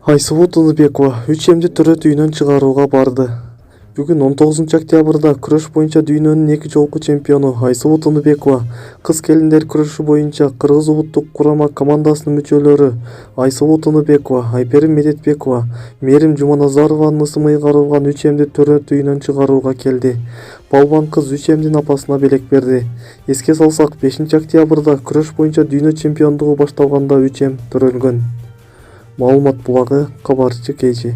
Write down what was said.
Айсулуу Тыныбекова 3М'ди түрі дүйнөн чыгарууга барды. Бүгүн 19-октябрда күрөш боюнча дүйнөнүн 2 жолку чемпиону Айсулуу Тыныбекова кыз-келиндер күрөшү боюнча Кыргыз улуттук курама командасынын мүчөлөрү Айсулуу Тыныбекова, Айперим Медетбекова, Мээрим Жуманазарованын ысымы ыйгарылган 3М'ди түрі дүйнөн чыгарууга келди. Балбан кыз 3М'дин апасына белек берди. Эске салсак, 5-октябрда күрөш боюнча дүйнө чемпиондугу башталганда 3М төрөлгөн. Маалымат булагы, кабарчы KG.